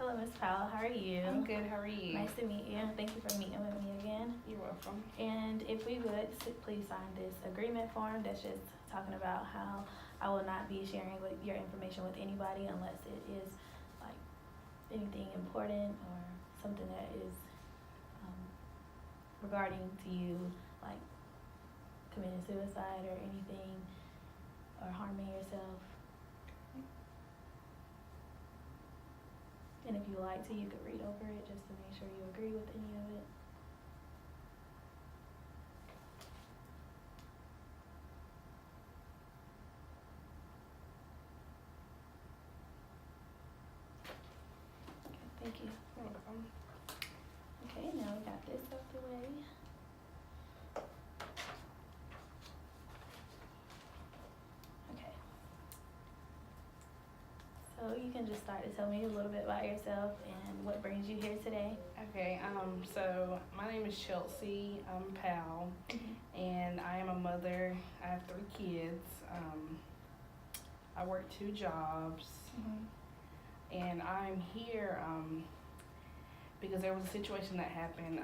Hello, Miss Powell. How are you? I'm good. How are you? Nice to meet you. Thank you for meeting with me again. You're welcome. And if we would, please sign this agreement form that's just talking about how I will not be sharing with your information with anybody unless it is like anything important or something that is um, regarding to you, like committing suicide or anything or harming yourself. And if you like to, you could read over it just to make sure you agree with any of it. Okay, thank you. You're welcome. Okay, now we got this out the way. Okay. So you can just start to tell me a little bit about yourself and what brings you here today. Okay, so my name is Chelsea Powell, and I am a mother. I have 3 kids. I work 2 jobs, and I'm here because there was a situation that happened.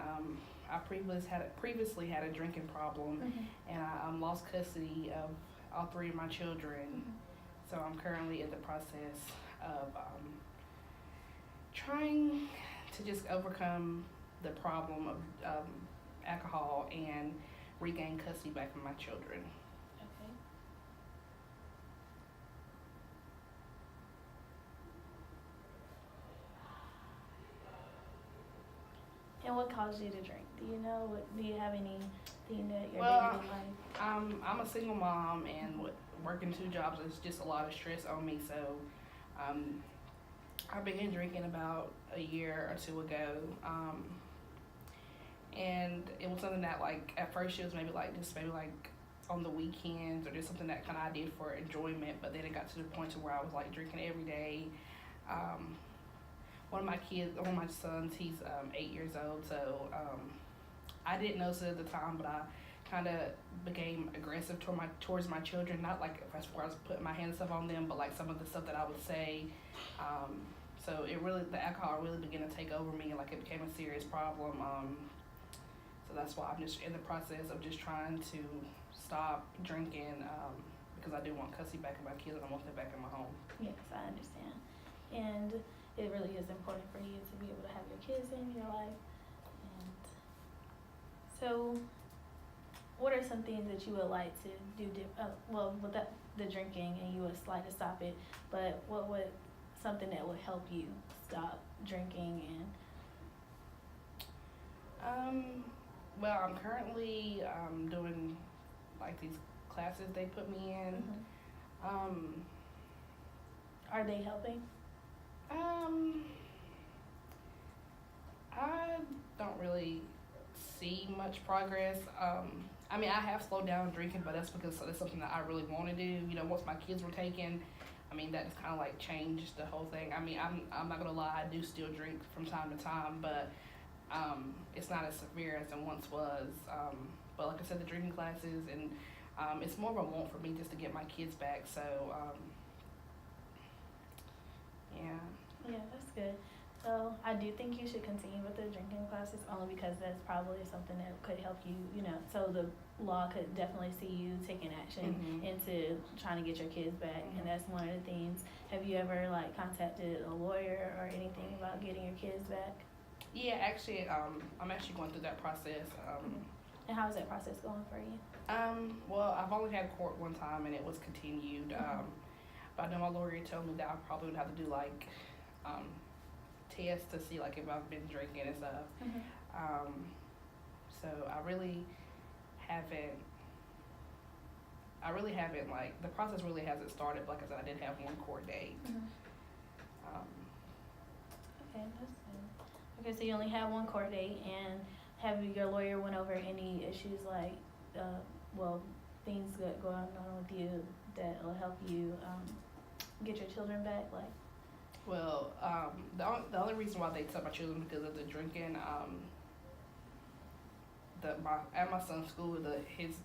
I previously had a drinking problem, and I lost custody of all 3 of my children. So I'm currently in the process of trying to just overcome the problem of alcohol and regain custody back of my children. Okay. And what caused you to drink? Do you know? Do you have anything that your daily life? I'm a single mom, and working 2 jobs is just a lot of stress on me. So I began drinking about a year or 2 ago. And it was something that, like, at first it was maybe like on the weekends or just something that kind of I did for enjoyment, but then it got to the point to where I was like drinking every day. One of my sons, he's 8 years old, so I didn't notice it at the time, but I kind of became aggressive towards my children, not like as far as putting my hands and stuff on them, but like some of the stuff that I would say. So the alcohol really began to take over me, and like it became a serious problem. So that's why I'm just in the process of just trying to stop drinking because I do want custody back of my kids and I want them back in my home. Yes, I understand. And it really is important for you to be able to have your kids in your life. And so, what are some things that you would like to do? With the drinking, and you would like to stop it, but what would something that would help you stop drinking and? Well, I'm currently doing like these classes they put me in. Are they helping? I don't really see much progress. I mean, I have slowed down drinking, but that's because that's something that I really want to do. You know, once my kids were taken, I mean, that just kind of like changed the whole thing. I mean, I'm not gonna lie, I do still drink from time to time, but it's not as severe as it once was. But like I said, the drinking classes, and it's more of a want for me just to get my kids back. So yeah. Yeah, that's good. So I do think you should continue with the drinking classes only because that's probably something that could help you, so the law could definitely see you taking action into trying to get your kids back, and that's one of the things. Have you ever like contacted a lawyer or anything about getting your kids back? Yeah, actually, I'm actually going through that process. And how is that process going for you? Well, I've only had court one time and it was continued. But I know my lawyer told me that I probably would have to do like tests to see like if I've been drinking and stuff. So I really haven't like the process really hasn't started. Like I said, I did have one court date. Okay, that's good. Okay, so you only have one court date, and have your lawyer went over any issues like, things going on with you that will help you get your children back, like? Well, the only reason why they took my children because of the drinking. At my son's school, the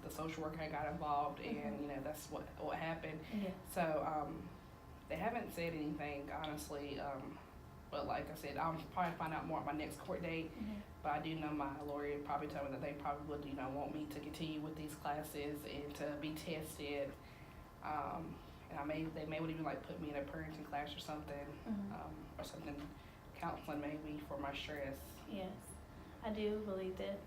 social worker had got involved, and that's what happened. Yeah. So they haven't said anything honestly. But like I said, I'll probably find out more at my next court date. Mhm. But I do know my lawyer probably told me that they probably would, want me to continue with these classes and to be tested. And they may would even like put me in a parenting class or something, Mhm. or something, counseling maybe for my stress. Yes, I do believe that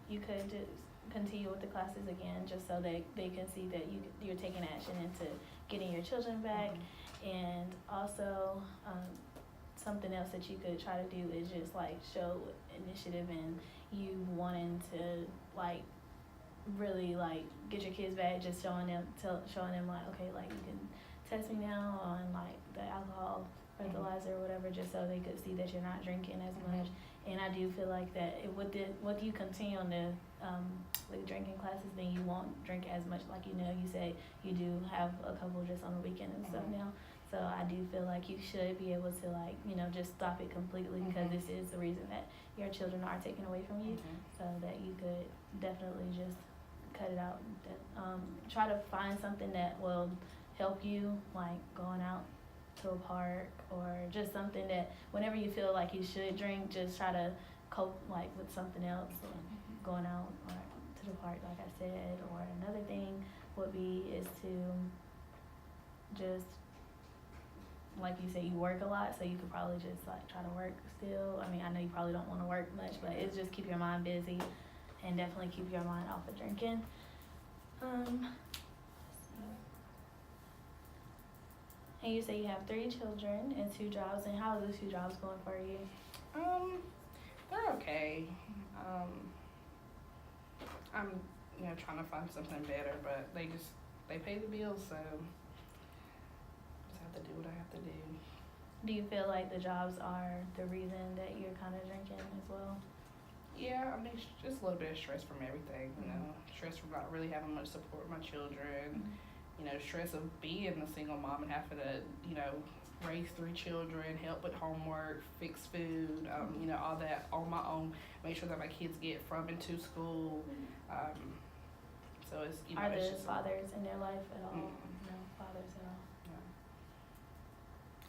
you could just continue with the classes again, just so that they can see that you're taking action into getting your children back. And also, something else that you could try to do is just like show initiative and you wanting to like really like get your kids back, just showing them like, okay, like you can test me now on like the alcohol breathalyzer or whatever, just so they could see that you're not drinking as much. And I do feel like that with you continue on the with drinking classes, then you won't drink as much. Like, you say you do have a couple just on the weekend and stuff now. So I do feel like you should be able to like, just stop it completely, because this is the reason that your children are taken away from you. So that you could definitely just cut it out. Try to find something that will help you, like going out to a park, or just something that whenever you feel like you should drink, just try to cope like with something else, like going out or to the park, like I said. Or another thing would be is to just, like you said, you work a lot, so you could probably just like try to work still. I mean, I know you probably don't want to work much, but it's just keep your mind busy and definitely keep your mind off of drinking. And you say you have 3 children and 2 jobs, and how are those 2 jobs going for you? They're okay. I'm, trying to find something better, but they pay the bills, so just have to do what I have to do. Do you feel like the jobs are the reason that you're kind of drinking as well? Yeah, I mean, just a little bit of stress from everything, stress from not really having much support with my children, stress of being a single mom and having to, raise 3 children, help with homework, fix food, all that on my own, make sure that my kids get from and to school. So it's, Are it's the just fathers in their life at all? No fathers at all? No.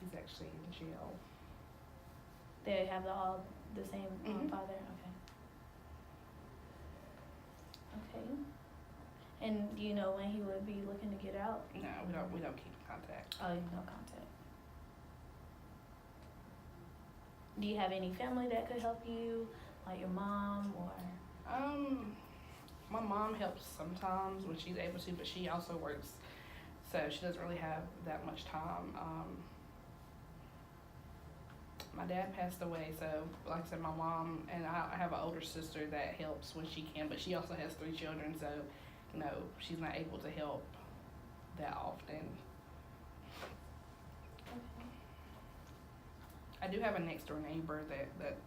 He's actually in jail. They have all the same father? Okay. And do you know when he would be looking to get out? No, we don't keep in contact. Oh, no contact. Do you have any family that could help you, like your mom or? My mom helps sometimes when she's able to, but she also works, so she doesn't really have that much time. My dad passed away, so like I said, my mom and I have an older sister that helps when she can, but she also has 3 children, so she's not able to help that often. Okay. I do have a next door neighbor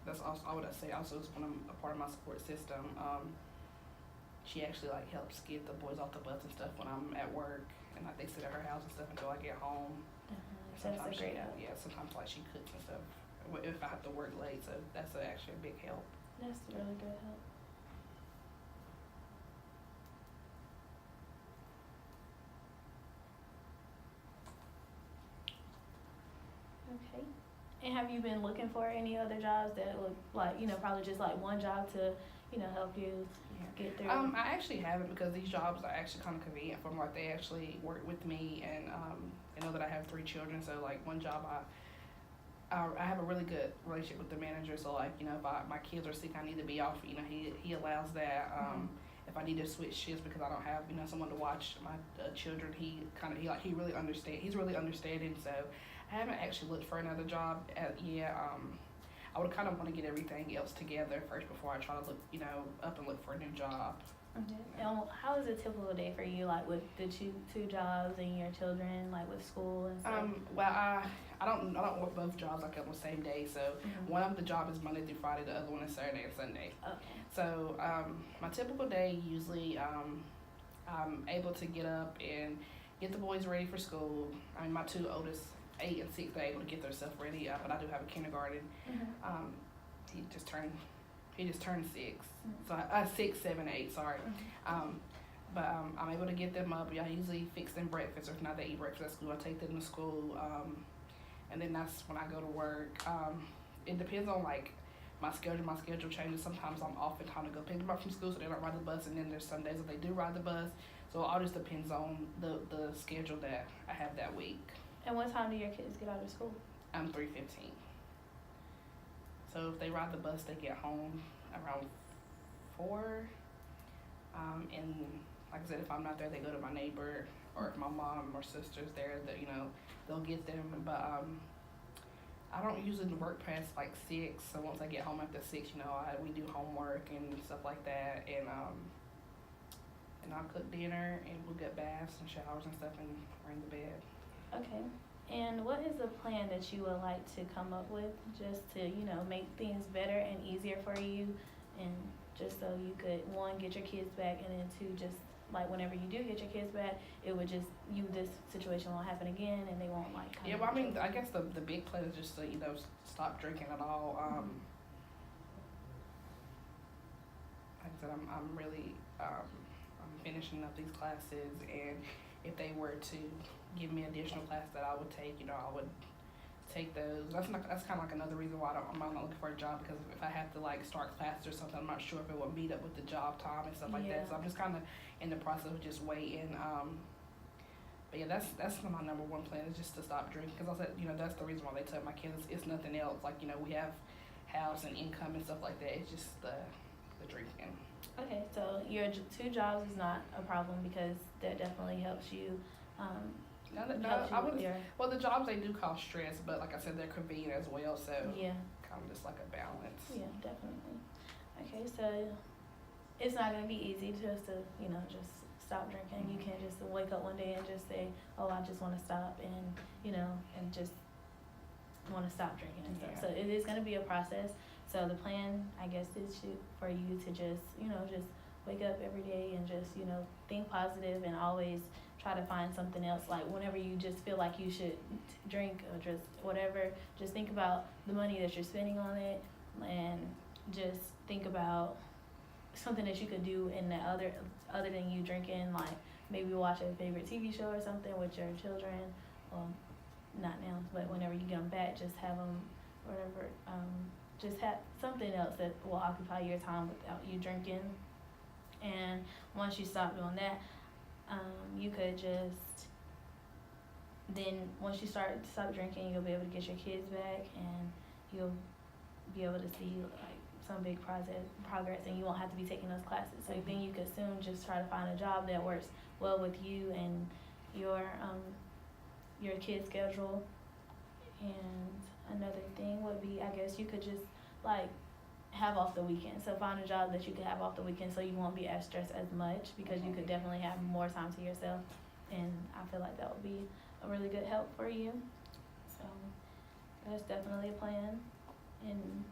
that's also, I would say, also is a part of my support system. She actually like helps get the boys off the bus and stuff when I'm at work, and like they sit at her house and stuff until I get home. That's a great help. Yeah, sometimes like she cooks and stuff if I have to work late, so that's actually a big help. That's really good help. Okay. And have you been looking for any other jobs that would, like, probably just like one job to, help you get through? I actually haven't, because these jobs are actually kind of convenient for me. Like, they actually work with me, and I know that I have 3 children, so like one job I have a really good relationship with the manager. So like, if my kids are sick, I need to be off. He allows that. If I need to switch shifts because I don't have someone to watch my children, he really understands. He's really understanding. So I haven't actually looked for another job yet. I would kind of want to get everything else together first before I try to look up and look for a new job. Okay. And how is a typical day for you, like with the two jobs and your children, like with school and stuff? Well, I don't work both jobs like on the same day. So one of the job is Monday through Friday, the other one is Saturday and Sunday. Okay. So my typical day usually I'm able to get up and get the boys ready for school. I mean, my 2 oldest, 8 and 6, they're able to get their stuff ready. But I do have a kindergarten. He just turned 6. So 6, 7, 8. Sorry. But I'm able to get them up. I usually fix them breakfast, or if not, they eat breakfast at school. I take them to school, and then that's when I go to work. it depends on like my schedule. My schedule changes. Sometimes I'm off in time to go pick them up from school, so they don't ride the bus. And then there's some days that they do ride the bus. So it all just depends on the schedule that I have that week. And what time do your kids get out of school? 3:15. So if they ride the bus, they get home around 4. And like I said, if I'm not there, they go to my neighbor, or if my mom or sister's there, that they'll get them. But I don't usually work past like 6. So once I get home after 6, we do homework and stuff like that, and I'll cook dinner and we'll get baths and showers and stuff and we're in the bed. Okay. And what is the plan that you would like to come up with, just to make things better and easier for you, and just so you could, 1, get your kids back, and then 2, just like whenever you do get your kids back, it would just this situation won't happen again, and they won't like. Yeah, well, I mean, I guess the big plan is just to stop drinking at all. Like I said, I'm really I'm finishing up these classes, and if they were to give me additional class that I would take, I would take those. That's kind of like another reason why I'm not looking for a job, because if I have to like start classes or something, I'm not sure if it will meet up with the job time and stuff like that. So I'm just kind of in the process of just waiting. But yeah, that's my number 1 plan, is just to stop drinking, because I said that's the reason why they took my kids. It's nothing else. Like we have house and income and stuff like that. It's just the drinking. Okay, so your 2 jobs is not a problem, because that definitely helps you. Well, the jobs, they do cause stress, but like I said, they're convenient as well, so yeah, kind of just like a balance. Yeah, definitely. Okay, so it's not gonna be easy just to just stop drinking. You can't just wake up one day and just say, oh, I just want to stop, and and just want to stop drinking and stuff. So it is gonna be a process. So the plan, I guess, is for you to just just wake up every day and just think positive, and always try to find something else. Like whenever you just feel like you should drink or just whatever, just think about the money that you're spending on it, and just think about something that you could do in the other than you drinking. Like maybe watch a favorite TV show or something with your children. Not now, but whenever you get them back, just have them whatever. Just have something else that will occupy your time without you drinking. And once you stop doing that, you could just, then once you stop drinking, you'll be able to get your kids back, and you'll be able to see like some big progress, and you won't have to be taking those classes. So then you could soon just try to find a job that works well with you and your kid's schedule. And another thing would be, I guess you could just like have off the weekend. So find a job that you could have off the weekend, so you won't be as stressed as much, because you could definitely have more time to yourself. And I feel like that would be a really good help for you. So that's definitely a plan. And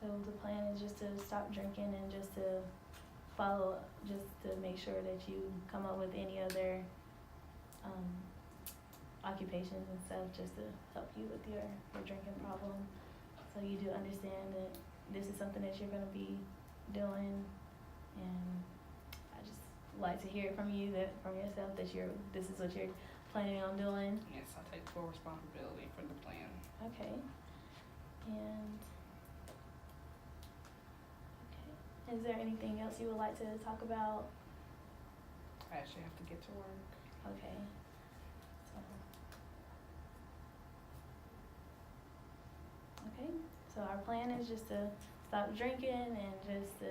so the plan is just to stop drinking, and just to just to make sure that you come up with any other occupations and stuff, just to help you with your drinking problem. So you do understand that this is something that you're going to be doing, and I just like to hear it from you, that from yourself, that this is what you're planning on doing. Yes, I take full responsibility for the plan. Okay. And is there anything else you would like to talk about? I actually have to get to work. Okay. So our plan is just to stop drinking, and just to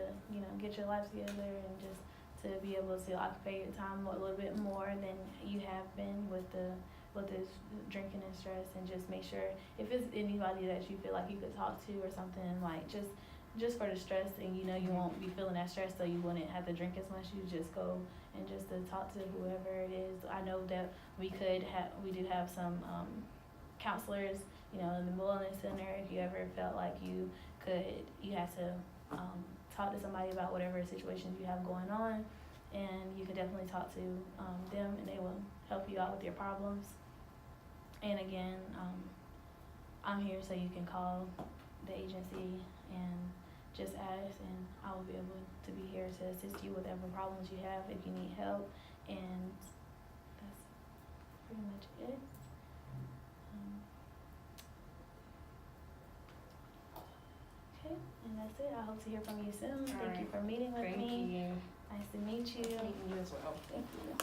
get your life together, and just to be able to occupy your time a little bit more than you have been with this drinking and stress. And just make sure, if it's anybody that you feel like you could talk to or something, like just for the stress, and you won't be feeling that stress, so you wouldn't have to drink as much. You just go and just to talk to whoever it is. I know that we do have some counselors, in the wellness center. If you ever felt like you had to talk to somebody about whatever situations you have going on, and you could definitely talk to them, and they will help you out with your problems. And again, I'm here, so you can call the agency and just ask, and I will be able to be here to assist you with whatever problems you have, if you need help. And that's pretty much it. And that's it. I hope to hear from you soon. All Thank you right. for meeting with Thank me. you. Nice to meet you. Meeting you as well. Thank you.